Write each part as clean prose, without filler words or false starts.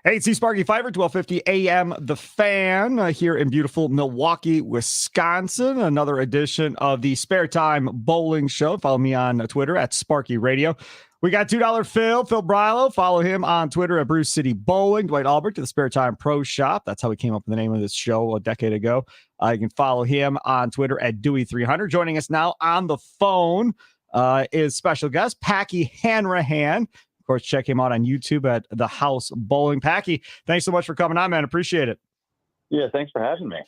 Hey, it's Sparky Fifer, 1250 AM The Fan, here in beautiful Milwaukee, Wisconsin. Another edition of the Spare Time Bowling Show. Follow me on Twitter at Sparky Radio. We got $2 Phil Brylow. Follow him on Twitter at Bruce City Bowling. Dwight Albrecht to the Spare Time Pro Shop. That's how we came up with the name of this show a decade ago. You can follow him on Twitter at Dewey300. Joining us now on the phone is special guest Packy Hanrahan. Of course, check him out on YouTube at The House Bowling. Packy, thanks so much for coming on, man. Appreciate it. Yeah, thanks for having me.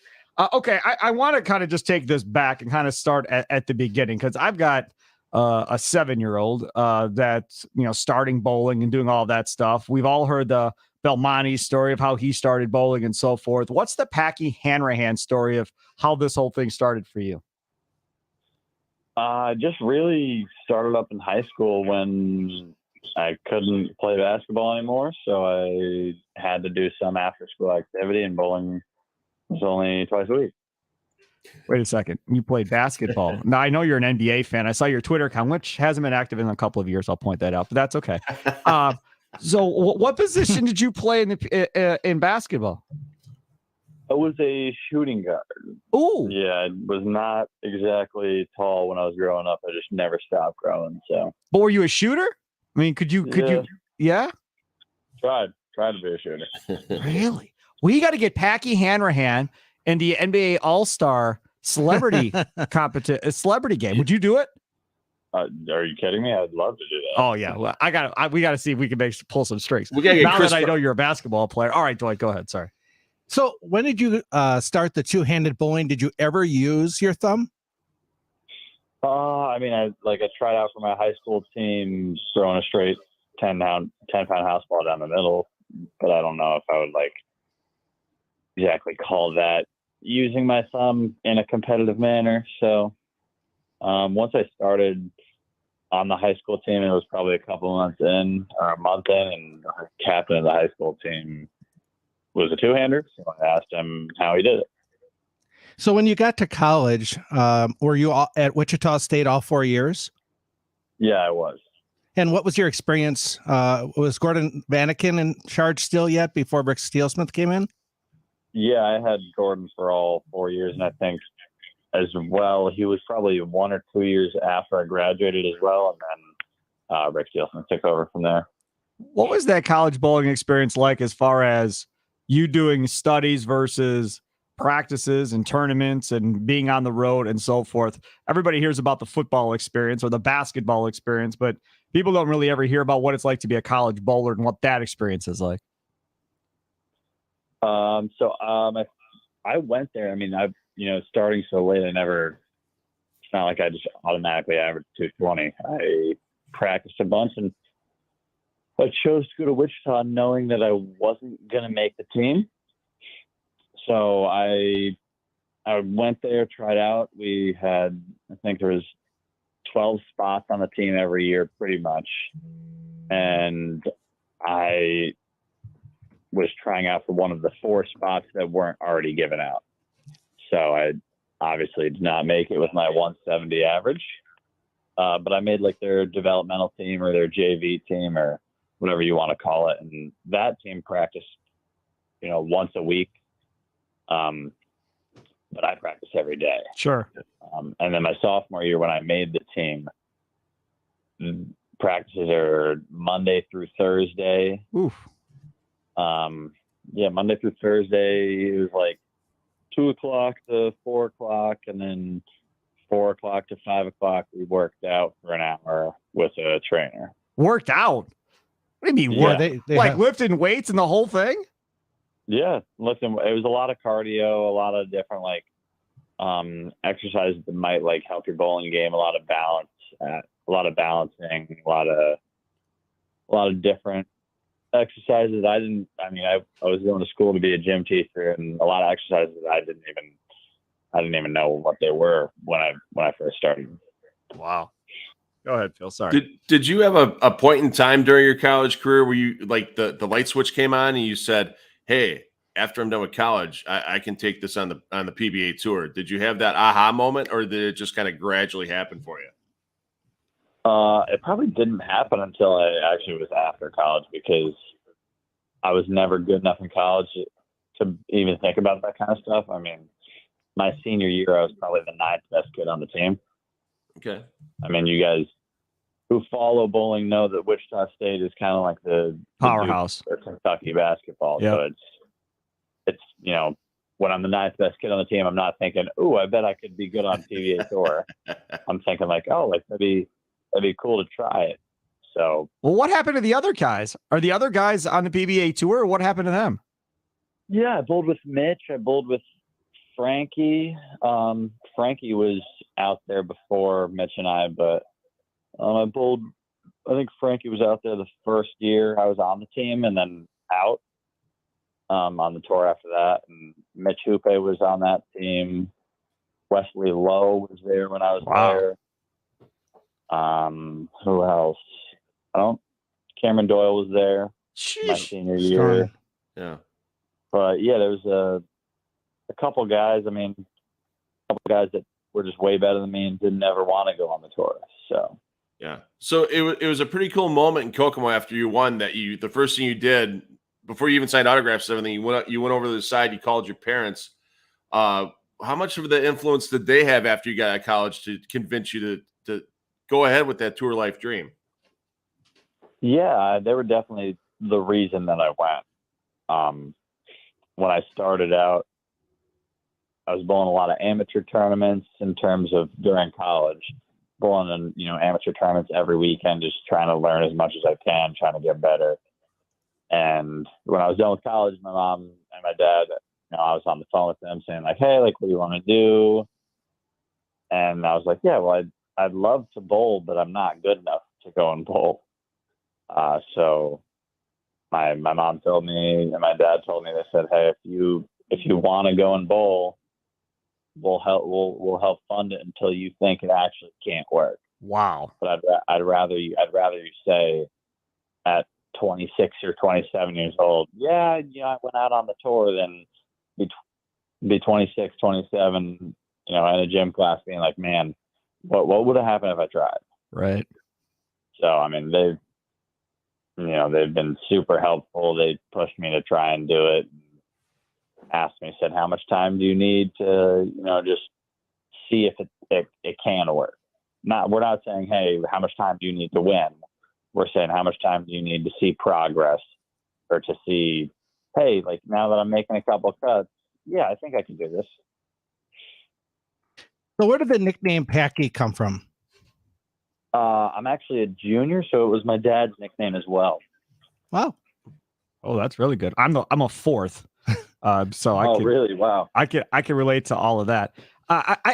Okay, I want to kind of just take this back and kind of start at the beginning, because I've got a 7-year-old that's, starting bowling and doing all that stuff. We've all heard the Belmonte story of how he started bowling and so forth. What's the Packy Hanrahan story of how this whole thing started for you? Just really started up in high school when I couldn't play basketball anymore, so I had to do some after-school activity, and bowling was only twice a week. Wait a second. You played basketball. Now, I know you're an NBA fan. I saw your Twitter account, which hasn't been active in a couple of years. I'll point that out, but that's okay. So what position did you play in basketball? I was a shooting guard. Ooh. Yeah, I was not exactly tall when I was growing up. I just never stopped growing. So. But were you a shooter? I mean, could you? Yeah. Tried to be a shooter. Really? Well, you got to get Packy Hanrahan in the NBA All-Star celebrity celebrity game. Would you do it? Are you kidding me? I'd love to do that. Oh yeah. Well, we got to see if we can pull some strings. We gotta get now that I know you're a basketball player. All right, Dwight, go ahead. Sorry. So when did you start the two-handed bowling? Did you ever use your thumb? I mean, I tried out for my high school team, throwing a straight 10-pound house ball down the middle, but I don't know if I would exactly call that using my thumb in a competitive manner. So once I started on the high school team, it was probably a couple months in or a month in, and the captain of the high school team was a two-hander. So I asked him how he did it. So when you got to college, were you at Wichita State all 4 years? Yeah, I was. And what was your experience? Was Gordon Vanaken in charge still yet before Rick Steelsmith came in? Yeah, I had Gordon for all 4 years, and I think as well, he was probably 1 or 2 years after I graduated as well, and then Rick Steelsmith took over from there. What was that college bowling experience like as far as you doing studies versus practices and tournaments and being on the road and so forth? Everybody hears about the football experience or the basketball experience, but people don't really ever hear about what it's like to be a college bowler and what that experience is like. I went there. I mean, starting so late, it's not like I just automatically averaged 220. I practiced a bunch, and I chose to go to Wichita knowing that I wasn't going to make the team. So I went there, tried out. We had, I think there was 12 spots on the team every year, pretty much. And I was trying out for one of the 4 spots that weren't already given out. So I obviously did not make it with my 170 average. But I made their developmental team or their JV team or whatever you want to call it. And that team practiced, once a week. But I practice every day. Sure. And then my sophomore year, when I made the team, practices are Monday through Thursday. Oof. Monday through Thursday, it was 2 o'clock to 4 o'clock, and then 4 o'clock to 5 o'clock, we worked out for an hour with a trainer. Worked out? What do you mean? Yeah. They lifting weights and the whole thing? Yeah, listen, it was a lot of cardio, a lot of different exercises that might help your bowling game, a lot of balance, a lot of balancing, a lot of different exercises. I was going to school to be a gym teacher, and a lot of exercises I didn't even know what they were when I first started. Wow. Go ahead, Phil. Sorry. Did you have a point in time during your college career where you the light switch came on and you said, hey, after I'm done with college, I can take this on the PBA tour? Did you have that aha moment, or did it just kind of gradually happen for you? It probably didn't happen until I actually was after college, because I was never good enough in college to even think about that kind of stuff. I mean, my senior year, I was probably the 9th best kid on the team. Okay. I mean, you guys who follow bowling know that Wichita State is kind of like the Powerhouse or Kentucky basketball. Yep. So it's when I'm the 9th best kid on the team, I'm not thinking, "Ooh, I bet I could be good on PBA tour." I'm thinking like, "Oh, like that'd be cool to try it." So, well, what happened to the other guys? Are the other guys on the PBA tour? Or what happened to them? yeah, I bowled with Mitch. I bowled with Frankie. Frankie was out there before Mitch and I, but I think Frankie was out there the first year I was on the team and then out on the tour after that. And Mitch Hoope was on that team. Wesley Lowe was there when I was there. Who else? Cameron Doyle was there my senior year. Yeah. But yeah, there was a couple guys. I mean, a couple guys that were just way better than me and didn't ever want to go on the tour. So yeah. So it was a pretty cool moment in Kokomo after you won that the first thing you did before you even signed autographs and everything, you went over to the side, you called your parents. How much of the influence did they have after you got out of college to convince you to go ahead with that tour life dream? Yeah, they were definitely the reason that I went. When I started out, I was bowling a lot of amateur tournaments in terms of during college, bowling in amateur tournaments every weekend, just trying to learn as much as I can, trying to get better. And when I was done with college, my mom and my dad, I was on the phone with them saying like, "Hey, like, what do you want to do?" And I was like, "Yeah, well, I'd love to bowl, but I'm not good enough to go and bowl." So my mom told me and my dad told me, they said, "Hey, if you want to go and bowl, we'll help fund it until you think it actually can't work." Wow. But I'd rather you say at 26 or 27 years old, I went out on the tour, than be 26, 27, in a gym class being like, "Man, what would have happened if I tried?" Right. So, I mean, they've been super helpful. They pushed me to try and do it. Asked me, said, "How much time do you need to, just see if it can work?" We're not saying, "Hey, how much time do you need to win?" We're saying, "How much time do you need to see progress, or to see, hey, like, now that I'm making a couple cuts, yeah, I think I can do this." So where did the nickname Packy come from? I'm actually a junior, so it was my dad's nickname as well. Wow. Oh, that's really good. I'm a fourth. So Really? Wow. I can relate to all of that.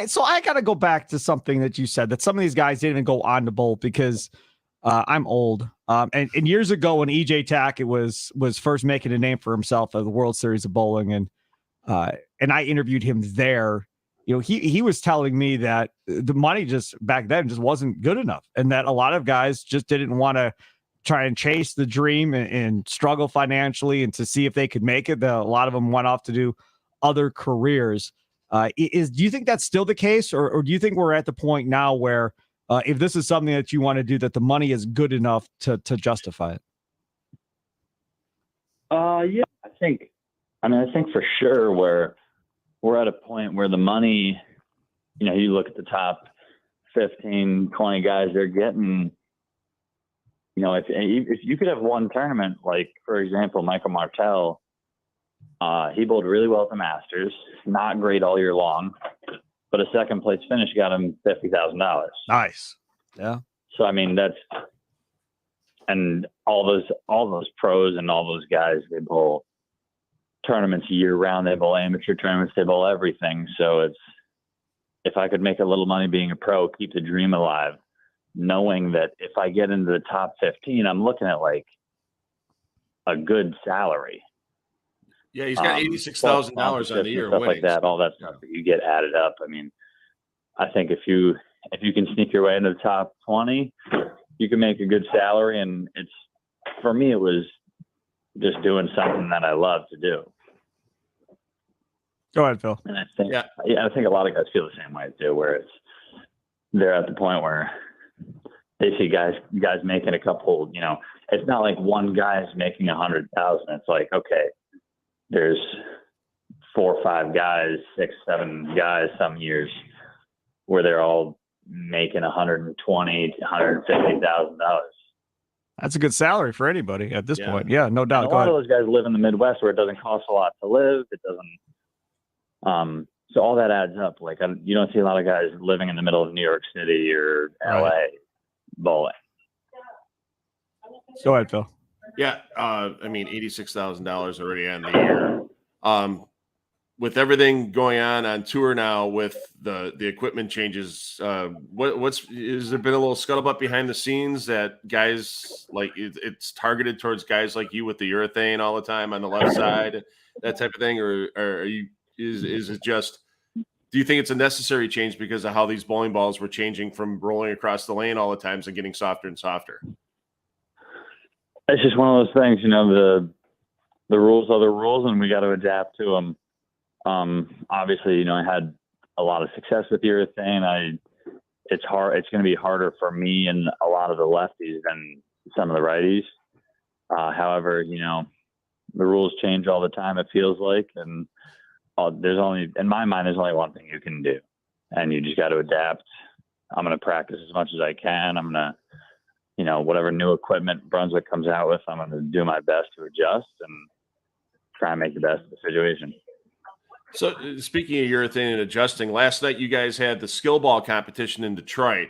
So I got to go back to something that you said, that some of these guys didn't even go on to bowl because I'm old. And years ago when EJ Tackett was first making a name for himself at the World Series of Bowling, and I interviewed him there. He was telling me that the money just back then just wasn't good enough, and that a lot of guys just didn't want to try and chase the dream and struggle financially and to see if they could make it. A lot of them went off to do other careers. Do you think that's still the case, or do you think we're at the point now where if this is something that you want to do, that the money is good enough to justify it? Yeah, I think for sure we're at a point where the money, you look at the top 15, 20 guys, they're getting, if you could have one tournament, like, for example, Michael Martell, he bowled really well at the Masters, not great all year long, but a second place finish got him $50,000. Nice. Yeah. So, I mean, and all those pros and all those guys, they bowl tournaments year round. They bowl amateur tournaments. They bowl everything. So if I could make a little money being a pro, keep the dream alive, knowing that if I get into the top 15, I'm looking at like a good salary. Yeah, he's got $86,000 on the year, stuff like that. All that stuff that you get added up. I mean, I think if you can sneak your way into the top 20, you can make a good salary. And for me, it was just doing something that I love to do. Go ahead, Phil. And I think a lot of guys feel the same way too, where they're at the point where they see guys making a couple, it's not like one guy is making 100,000. It's like, okay, there's 4 or 5 guys, 6, 7 guys some years where they're all making $120,000 to $150,000. That's a good salary for anybody at this Yeah. point. Yeah, no doubt. And a Go lot ahead. of those guys live in the Midwest where it doesn't cost a lot to live. It doesn't. So all that adds up. Like, you don't see a lot of guys living in the middle of New York City or LA bowling. Go ahead, Phil. Yeah, I mean, $86,000 already on the year. With everything going on tour now, with the equipment changes, has there been a little scuttlebutt behind the scenes that guys like it's targeted towards guys like you with the urethane all the time on the left side, that type of thing, or are you is it just? Do you think it's a necessary change because of how these bowling balls were changing from rolling across the lane all the times and getting softer and softer? It's just one of those things, the rules are the rules, and we got to adapt to them. Obviously, I had a lot of success with urethane. It's hard. It's going to be harder for me and a lot of the lefties than some of the righties. However, the rules change all the time. It feels like, and in my mind, there's only one thing you can do, and you just got to adapt. I'm going to practice as much as I can. I'm going to, whatever new equipment Brunswick comes out with, I'm going to do my best to adjust and try and make the best of the situation. So speaking of urethane and adjusting, last night you guys had the skill ball competition in Detroit.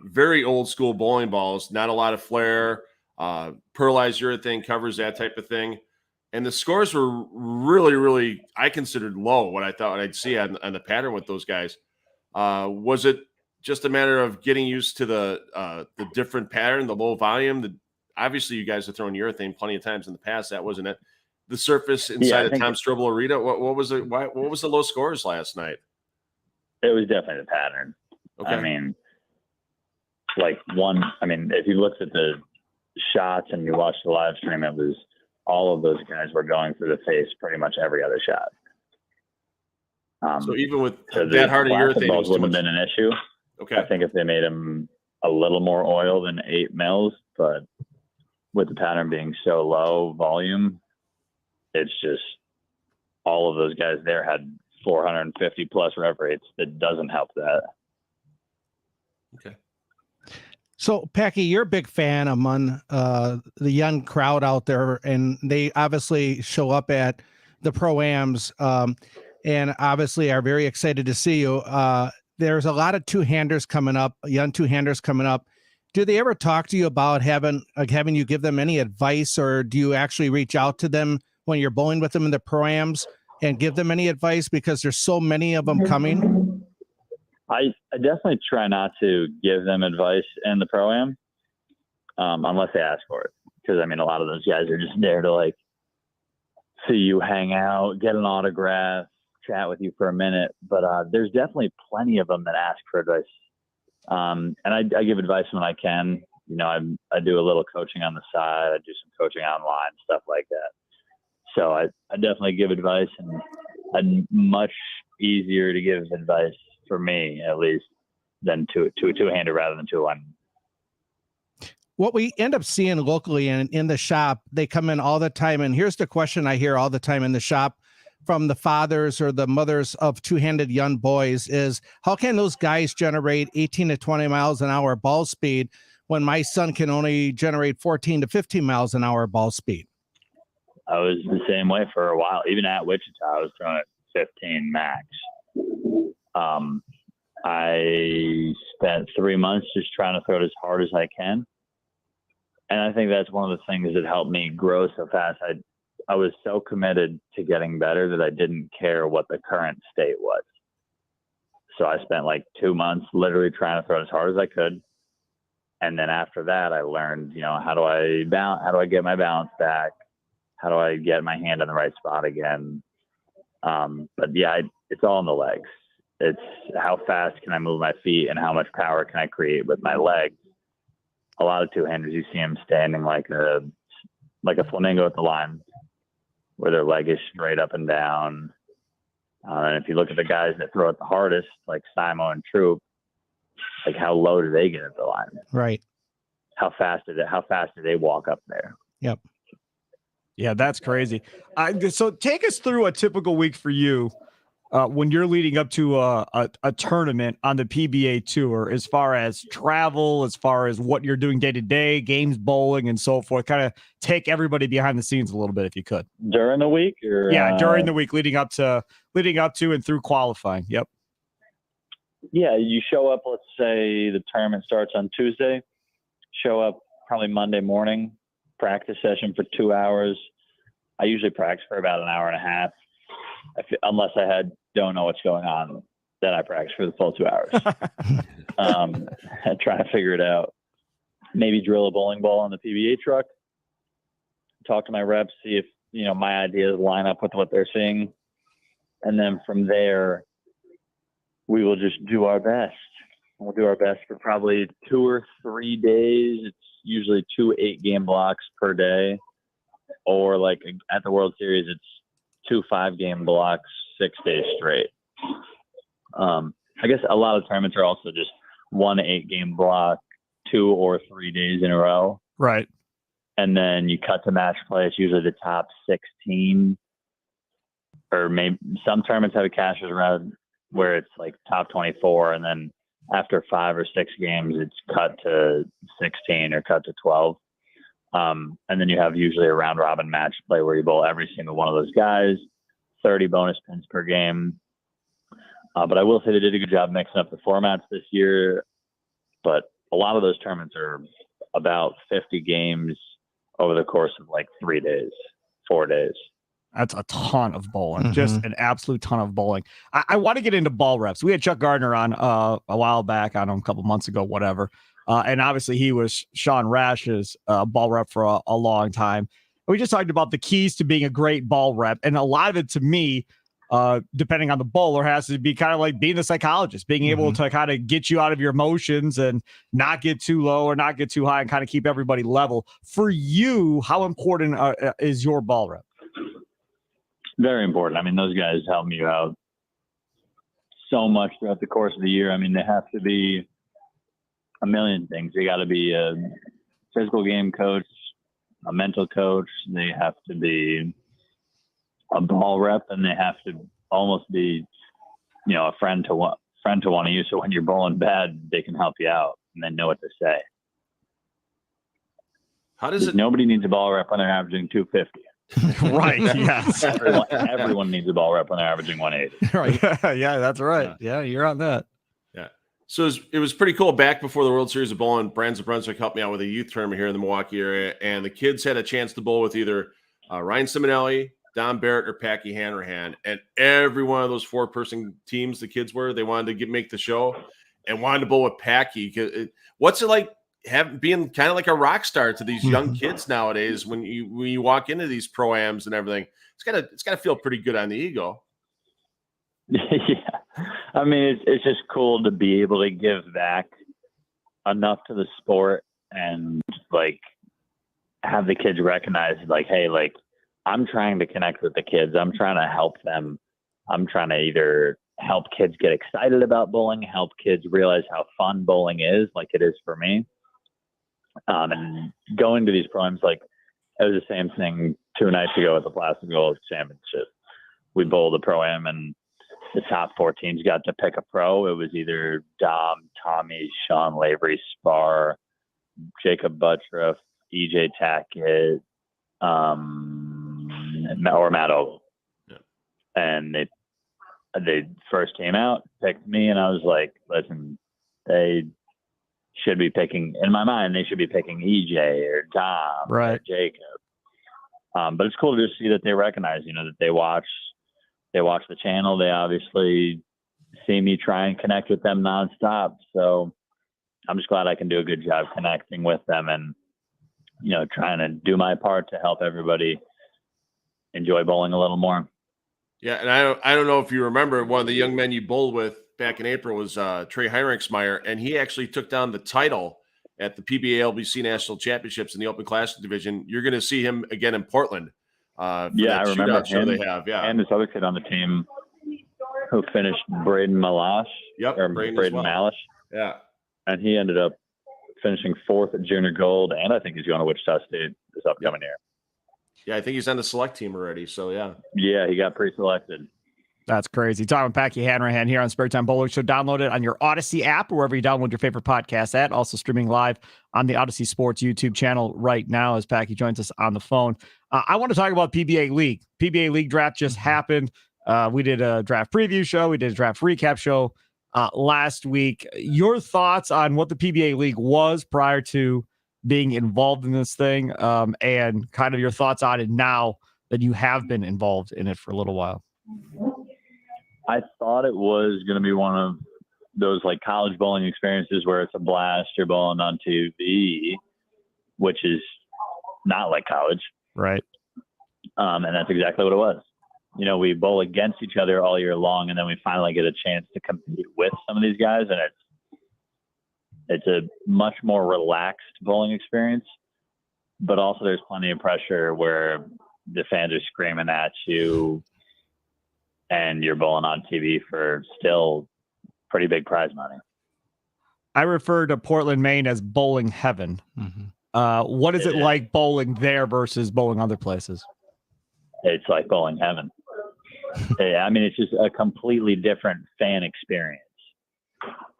Very old school bowling balls, not a lot of flair, pearlized urethane covers, that type of thing. And the scores were really, really, I considered low, what I thought I'd see on the pattern with those guys. Was it just a matter of getting used to the different pattern, the low volume? Obviously, you guys have thrown urethane plenty of times in the past. That wasn't it. The surface inside of Tom Strobel Arena. What was it? What was the low scores last night? It was definitely the pattern. Okay. I mean, if you looked at the shots and you watched the live stream, it was all of those guys were going through the face pretty much every other shot. So even with that hard of urethane, balls wouldn't have been an issue. Okay. I think if they made them a little more oil than 8 mils, but with the pattern being so low volume, it's just all of those guys there had 450 plus rev rates. That doesn't help that. Okay. So, Packy, you're a big fan among the young crowd out there, and they obviously show up at the Pro-Ams and obviously are very excited to see you. There's a lot of two-handers coming up, young two-handers coming up. Do they ever talk to you about having you give them any advice, or do you actually reach out to them when you're bowling with them in the Pro-Ams and give them any advice, because there's so many of them coming? I definitely try not to give them advice in the Pro-Am unless they ask for it. Because, I mean, a lot of those guys are just there to, see you hang out, get an autograph, chat with you for a minute. But there's definitely plenty of them that ask for advice. And I give advice when I can. I do a little coaching on the side. I do some coaching online, stuff like that. So I definitely give advice, and it's much easier to give advice for me, at least, than to a two-hander rather than to a one. What we end up seeing locally and in the shop, they come in all the time. And here's the question I hear all the time in the shop from the fathers or the mothers of two-handed young boys is, how can those guys generate 18 to 20 miles an hour ball speed when my son can only generate 14 to 15 miles an hour ball speed? I was the same way for a while. Even at Wichita, I was throwing at 15 max. I spent 3 months just trying to throw it as hard as I can. And I think that's one of the things that helped me grow so fast. I was so committed to getting better that I didn't care what the current state was. So I spent 2 months literally trying to throw it as hard as I could. And then after that, I learned, how do I get my balance back? How do I get my hand in the right spot again? But yeah, it's all in the legs. It's how fast can I move my feet and how much power can I create with my legs. A lot of two-handers, you see them standing like a flamingo at the line, where their leg is straight up and down. And if you look at the guys that throw it the hardest, like Simo and Troop, how low do they get at the line? Right. how fast did they walk up there? Yep. Yeah, that's crazy. So take us through a typical week for you when you're leading up to a tournament on the PBA tour, as far as travel, as far as what you're doing day to day, games, bowling, and so forth. Kind of take everybody behind the scenes a little bit, if you could. During the week, or during the week, leading up to and through qualifying. Yep. Yeah, you show up. Let's say the tournament starts on Tuesday. Show up probably Monday morning. Practice session for 2 hours. I usually practice for about an hour and a half. Unless I don't know what's going on, then I practice for the full 2 hours. Trying to figure it out. Maybe drill a bowling ball on the PBA truck. Talk to my reps, see if my ideas line up with what they're seeing, and then from there, we will just do our best. We'll do our best for probably 2 or 3 days. It's usually 2 8-game blocks per day, or like at the World Series, it's 2 5-game blocks, 6 days straight. I guess a lot of tournaments are also just 1 8-game block, 2 or 3 days in a row. Right. And then you cut to match play. It's usually the top 16, or maybe some tournaments have a cashier's round where it's like top 24. And then after 5 or 6 games, it's cut to 16 or cut to 12. And then you have usually a round robin match play where you bowl every single one of those guys, 30 bonus pins per game. But I will say they did a good job mixing up the formats this year. But a lot of those tournaments are about 50 games over the course of like 3 days, 4 days. That's a ton of bowling, just an absolute ton of bowling. I want to get into ball reps. We had Chuck Gardner on a while back, I don't know, a couple months ago, whatever. And obviously he was Sean Rash's ball rep for a long time. We just talked about the keys to being a great ball rep. And a lot of it to me, depending on the bowler, has to be kind of like being a psychologist, being able to kind of get you out of your emotions and not get too low or not get too high and kind of keep everybody level. For you, how important is your ball rep? Very important. I mean, those guys help me out so much throughout the course of the year. I mean, they have to be a million things. They got to be a physical game coach, a mental coach. They have to be a ball rep, and they have to almost be, a friend to one of you. So when you're bowling bad, they can help you out and then know what to say. How does it? Nobody needs a ball rep when they're averaging 250. Right. Yes. Everyone needs a ball rep when they're averaging 180. Right. Yeah, that's right. Yeah, you're on that. Yeah. So it was pretty cool. Back before the World Series of Bowling, Brands of Brunswick helped me out with a youth tournament here in the Milwaukee area, and the kids had a chance to bowl with either Ryan Simonelli, Don Barrett, or Packy Hanrahan. And every one of those 4-person teams the kids were, they wanted to make the show and wanted to bowl with Packy. What's it like being kind of like a rock star to these young kids nowadays when you walk into these pro-ams and everything? It's gotta feel pretty good on the ego. Yeah. I mean, it's just cool to be able to give back enough to the sport and like have the kids recognize like, hey, like I'm trying to connect with the kids. I'm trying to help them. I'm trying to either help kids get excited about bowling, help kids realize how fun bowling is, like it is for me. And going to these pro-ams, like it was the same thing 2 nights ago at the Plastic Gold Championship. We bowled a pro-am and the top 4 teams got to pick a pro. It was either Dom, Tommy, Sean Lavery, Spar, Jacob Buttriff, EJ Tackett, or Matt Oval. Yeah. And they first came out, picked me, and I was like, listen, they should be picking, in my mind, they should be picking EJ or Dom or Jacob. But it's cool to just see that they recognize, that they watch the channel. They obviously see me try and connect with them nonstop. So I'm just glad I can do a good job connecting with them and, trying to do my part to help everybody enjoy bowling a little more. Yeah. And I don't know if you remember, one of the young men you bowled with back in April was Trey Heinrichsmeyer, and he actually took down the title at the PBA LBC National Championships in the Open Classic division. You're going to see him again in Portland. I remember him. They have, and this other kid on the team who finished Braden Malash. Yep, or Braden Malish. Yeah, and he ended up finishing 4th at Junior Gold, and I think he's going to Wichita State this upcoming year. Yeah, I think he's on the select team already. So yeah. Yeah, he got pre-selected. That's crazy. Talking with Packy Hanrahan here on Spare Time Bowling Show. Download it on your Odyssey app or wherever you download your favorite podcast at. Also streaming live on the Odyssey Sports YouTube channel right now as Packy joins us on the phone. I want to talk about PBA League. PBA League draft just happened. We did a draft preview show. We did a draft recap show last week. Your thoughts on what the PBA League was prior to being involved in this thing, and kind of your thoughts on it now that you have been involved in it for a little while. I thought it was going to be one of those like college bowling experiences where it's a blast. You're bowling on TV, which is not like college. Right. And that's exactly what it was. You know, we bowl against each other all year long, and then we finally get a chance to compete with some of these guys. And it's a much more relaxed bowling experience, but also there's plenty of pressure where the fans are screaming at you, and you're bowling on TV for still pretty big prize money. I refer to Portland, Maine as bowling heaven. Mm-hmm. What is it like bowling there versus bowling other places? It's like bowling heaven. Yeah, I mean, it's just a completely different fan experience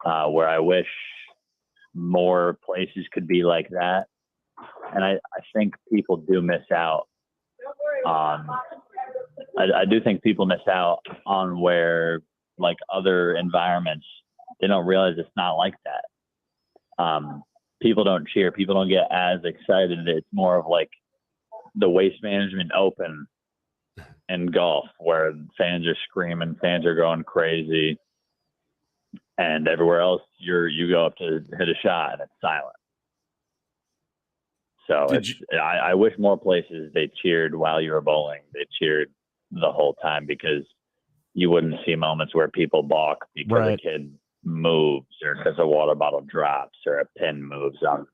where I wish more places could be like that. And I think people do miss out on I do think people miss out on where like other environments, they don't realize it's not like that. People don't cheer. People don't get as excited. It's more of like the Waste Management Open in golf where fans are screaming, fans are going crazy, and everywhere else you go up to hit a shot and it's silent. So I wish more places they cheered while you were bowling. They cheered the whole time, because you wouldn't see moments where people balk because a kid moves or because a water bottle drops or a pin moves on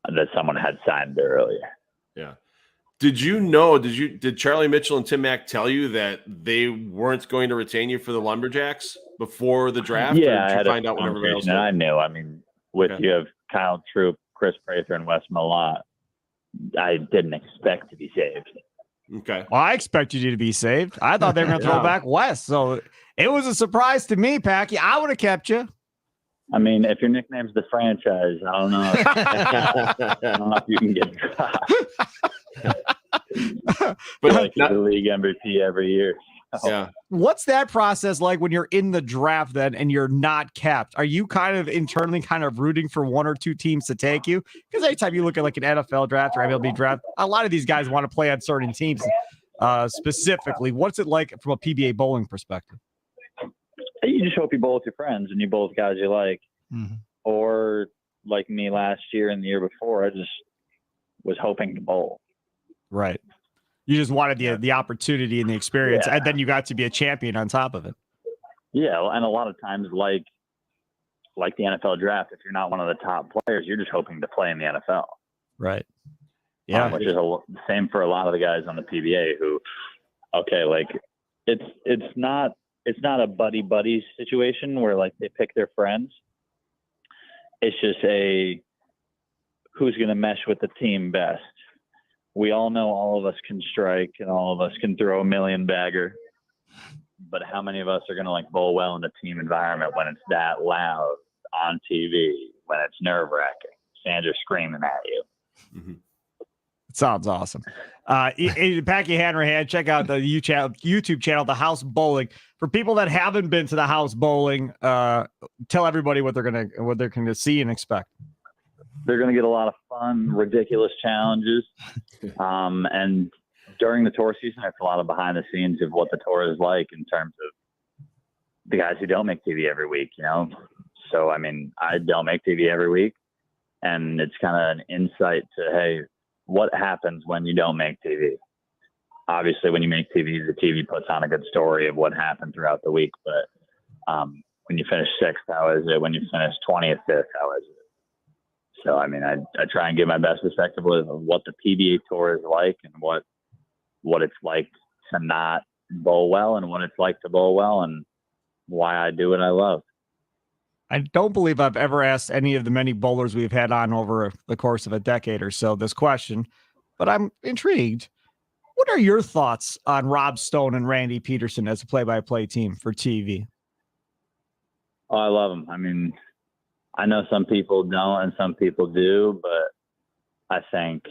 that someone had signed earlier. Yeah. Did Charlie Mitchell and Tim Mack tell you that they weren't going to retain you for the Lumberjacks before the draft? Yeah, or did I you find out when everybody else did? I knew. I mean, you have Kyle Troop, Chris Prather, and Wes Malott. I didn't expect to be saved. Okay. Well, I expected you to be saved. I thought they were going to throw back Wes. So it was a surprise to me, Packy. I would have kept you. I mean, if your nickname's the franchise, I don't know. I don't know if you can get dropped. But like the league MVP every year. So. Yeah. What's that process like when you're in the draft then and you're not capped? Are you kind of internally kind of rooting for one or two teams to take you? Because anytime you look at like an NFL draft or MLB draft, a lot of these guys want to play on certain teams specifically. What's it like from a PBA bowling perspective? You just hope you bowl with your friends and you bowl with guys you like. Mm-hmm. Or like me last year and the year before, I just was hoping to bowl. Right. You just wanted the opportunity and the experience, and then you got to be a champion on top of it. Yeah, and a lot of times, like the NFL draft, if you're not one of the top players, you're just hoping to play in the NFL. Right. Yeah. Which is the same for a lot of the guys on the PBA who, like it's not a buddy situation where like they pick their friends. It's just who's going to mesh with the team best. We all know all of us can strike and all of us can throw a million bagger, but how many of us are going to like bowl well in a team environment when it's that loud on TV, when it's nerve wracking, fans are screaming at you. Mm-hmm. It sounds awesome. Packy Hanrahan, check out the YouTube channel, The House Bowling. For people that haven't been to the House Bowling, tell everybody what they're going to see and expect. They're going to get a lot of fun, ridiculous challenges. And during the tour season, it's a lot of behind the scenes of what the tour is like in terms of the guys who don't make TV every week, you know? So, I mean, I don't make TV every week. And it's kind of an insight to, hey, what happens when you don't make TV? Obviously, when you make TV, the TV puts on a good story of what happened throughout the week. But when you finish 6th, how is it? When you finish 20th, 5th, how is it? So, I mean, I try and give my best perspective of what the PBA tour is like and what it's like to not bowl well and what it's like to bowl well and why I do what I love. I don't believe I've ever asked any of the many bowlers we've had on over the course of a decade or so this question, but I'm intrigued. What are your thoughts on Rob Stone and Randy Peterson as a play-by-play team for TV? Oh, I love them. I mean, I know some people don't and some people do, but I think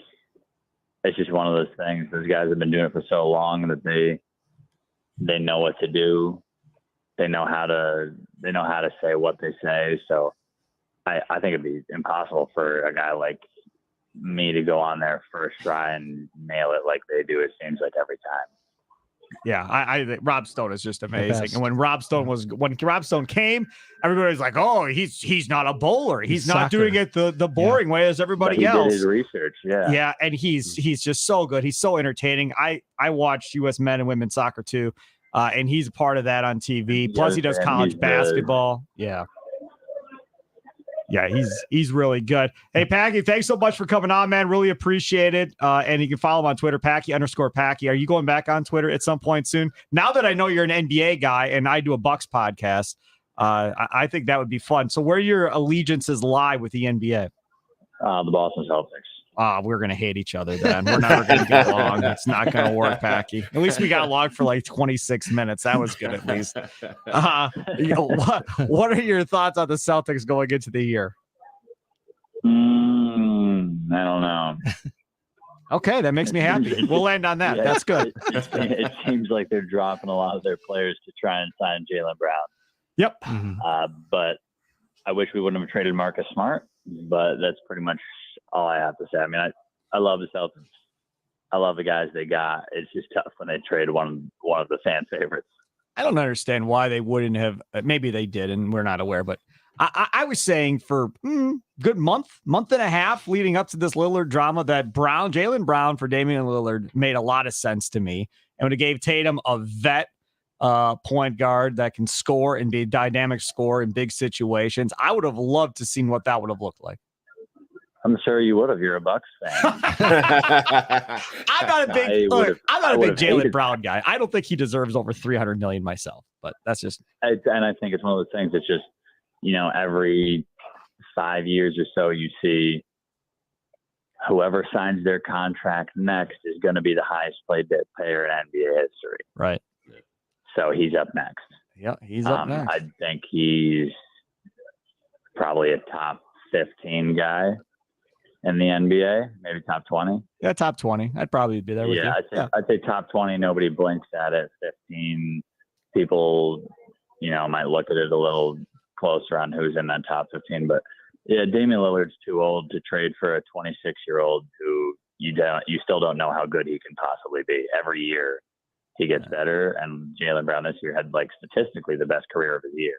it's just one of those things. Those guys have been doing it for so long that they know what to do. They know how to say what they say. So I think it'd be impossible for a guy like me to go on there first try and nail it like they do. It seems like every time. Yeah, I think Rob Stone is just amazing. And when Rob Stone came, everybody was like, "Oh, he's not a bowler. He's not doing it the boring way as everybody else." Did his research, yeah, and he's just so good. He's so entertaining. I watch U.S. men and women's soccer too, and he's a part of that on TV. Plus, he does college basketball. Yeah, he's really good. Hey, Packy, thanks so much for coming on, man. Really appreciate it. And you can follow him on Twitter, Packy_Packy. Are you going back on Twitter at some point soon? Now that I know you're an NBA guy and I do a Bucks podcast, I think that would be fun. So where your allegiances lie with the NBA? The Boston Celtics. We're going to hate each other then. We're never going to get along. It's not going to work, Packy. At least we got along for like 26 minutes. That was good at least. What are your thoughts on the Celtics going into the year? I don't know. Okay, that makes me happy. We'll end on that. That's good. It seems like they're dropping a lot of their players to try and sign Jaylen Brown. Yep. But I wish we wouldn't have traded Marcus Smart, but that's pretty much all I have to say. I mean, I love the Celtics. I love the guys they got. It's just tough when they trade one of the fan favorites. I don't understand why they wouldn't have. Maybe they did, and we're not aware. But I was saying for good month and a half leading up to this Lillard drama that Jaylen Brown for Damian Lillard made a lot of sense to me. And when it gave Tatum a vet point guard that can score and be a dynamic scorer in big situations, I would have loved to seen what that would have looked like. I'm sure you would if you're a Bucks fan. I'm not a big Jaylen Brown guy. I don't think he deserves over $300 million myself, but that's just. And I think it's one of those things that's just, every 5 years or so, you see whoever signs their contract next is going to be the highest paid player in NBA history. Right. So he's up next. Yeah, he's up next. I think he's probably a top 15 guy in the NBA, maybe top 20. Yeah, top 20. I'd probably be there with you. I'd say top 20. Nobody blinks at it. 15 people, might look at it a little closer on who's in that top 15. But yeah, Damian Lillard's too old to trade for a 26-year-old who you still don't know how good he can possibly be. Every year he gets better, and Jaylen Brown this year had statistically the best career of his year,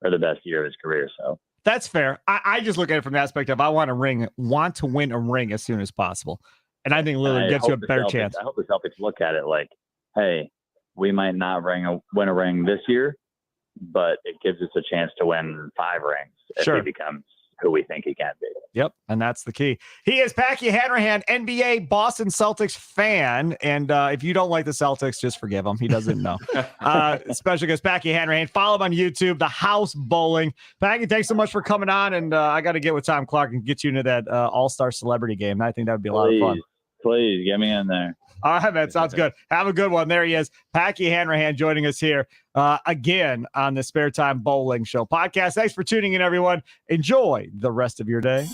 or the best year of his career. So. That's fair. I just look at it from the aspect of I want to win a ring as soon as possible. And I think Lillard gets you a better chance. I hope the Celtics look at it like, hey, we might not win a ring this year, but it gives us a chance to win 5 rings if he becomes who we think he can be. Yep, and that's the key. He is Packy Hanrahan, NBA Boston Celtics fan. And if you don't like the Celtics, just forgive him. He doesn't know. Special guest Packy Hanrahan. Follow him on YouTube, The House Bowling. Packy, thanks so much for coming on. And I got to get with Tom Clark and get you into that All-Star Celebrity game. I think that would be a lot of fun. Please, get me in there. All right, man. Sounds good. Have a good one. There he is. Packy Hanrahan joining us here again on the Spare Time Bowling Show podcast. Thanks for tuning in, everyone. Enjoy the rest of your day.